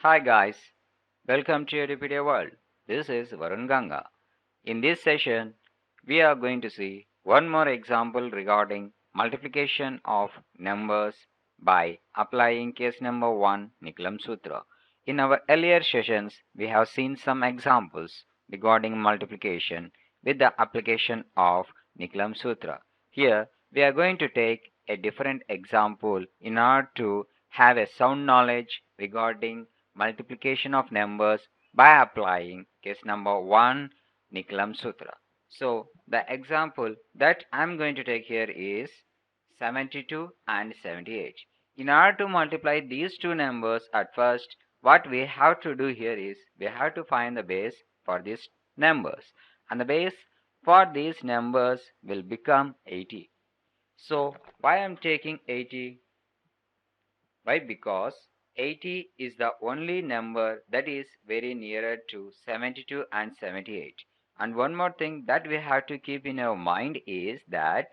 Hi guys, welcome to Edupedia World. This is Varun Ganga. In this session, we are going to see one more example regarding multiplication of numbers by applying case number 1 Nikhlam Sutra. In our earlier sessions, we have seen some examples regarding multiplication with the application of Nikhlam Sutra. Here, we are going to take a different example in order to have a sound knowledge regarding multiplication of numbers by applying case number 1 Nikhlam Sutra. So the example that I'm going to take here is 72 and 78. In order to multiply these two numbers at first, what we have to do here is we have to find the base for these numbers. And the base for these numbers will become 80. So why I'm taking 80? Why? Because 80 is the only number that is very nearer to 72 and 78. And one more thing that we have to keep in our mind is that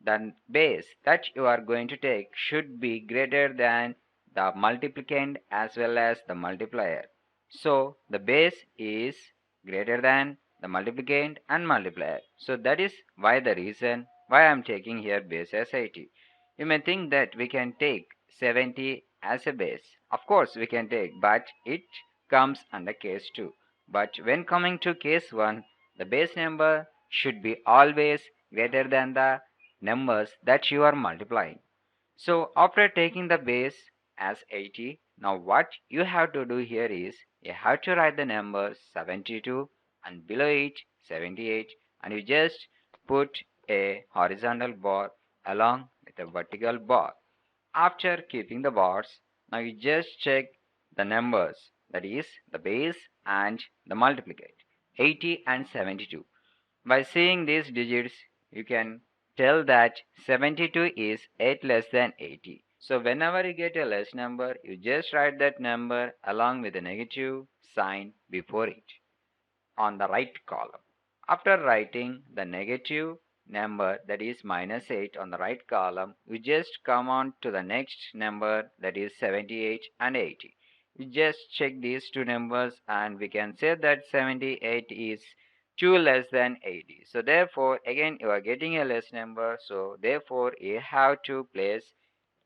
the base that you are going to take should be greater than the multiplicand as well as the multiplier. So the base is greater than the multiplicand and multiplier. So that is why the reason why I am taking here base as 80. You may think that we can take 70 as a base. Of course we can take, but it comes under case 2. But when coming to case 1, the base number should be always greater than the numbers that you are multiplying. So after taking the base as 80, now what you have to do here is you have to write the number 72 and below it 78, and you just put a horizontal bar along with a vertical bar. After keeping the bars, now you just check the numbers, that is the base and the multiplicate, 80 and 72. By seeing these digits, you can tell that 72 is 8 less than 80. So whenever you get a less number, you just write that number along with a negative sign before it on the right column. After writing the negative number, that is minus 8, on the right column, you just come on to the next number, that is 78 and 80. You just check these two numbers and we can say that 78 is 2 less than 80. So therefore again you are getting a less number, so therefore you have to place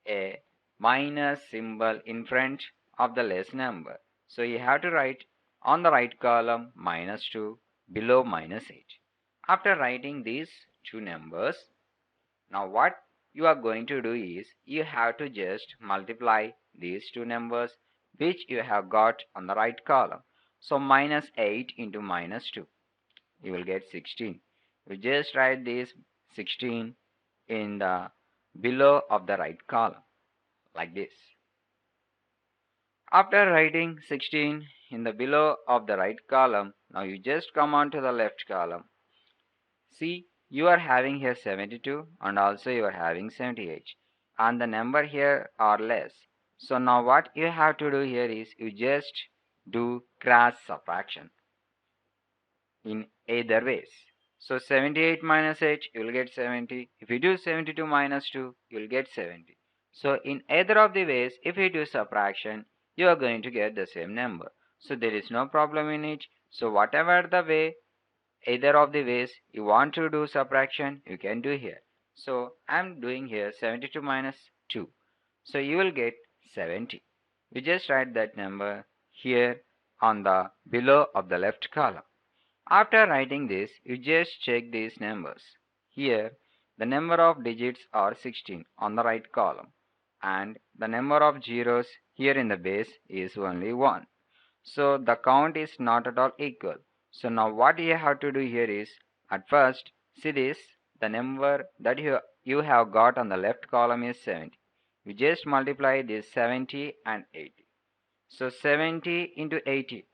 a minus symbol in front of the less number. So you have to write on the right column minus 2, below minus 8. After writing these two numbers, now what you are going to do is you have to just multiply these two numbers which you have got on the right column. So minus 8 into minus 2, you will get 16. You just write this 16 in the below of the right column like this. After writing 16 in the below of the right column, now you just come on to the left column. See, you are having here 72 and also you are having 78, and the number here are less. So now what you have to do here is you just do cross subtraction in either ways. So 78 minus 8, you will get 70. If you do 72 minus 2, you will get 70. So in either of the ways, if you do subtraction, you are going to get the same number. So there is no problem in it. So whatever the way, either of the ways you want to do subtraction, you can do here. So I'm doing here 72 minus 2. So you will get 70. You just write that number here on the below of the left column. After writing this, you just check these numbers. Here, the number of digits are 16 on the right column, and the number of zeros here in the base is only 1. So the count is not at all equal. So now what you have to do here is, at first, see this, the number that you have got on the left column is 70. You just multiply this 70 and 80. So 70 into 80,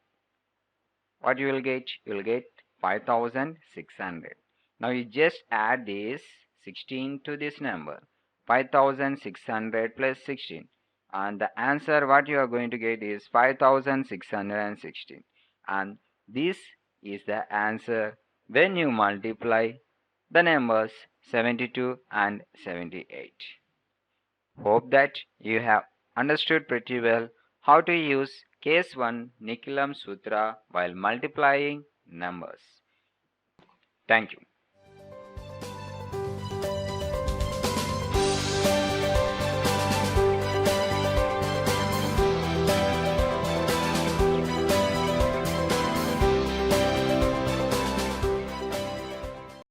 what you will get? You will get 5600. Now you just add this 16 to this number, 5600 plus 16, and the answer what you are going to get is 5616, and this is the answer when you multiply the numbers 72 and 78. Hope that you have understood pretty well how to use Case 1 Nikhlam Sutra while multiplying numbers. Thank you.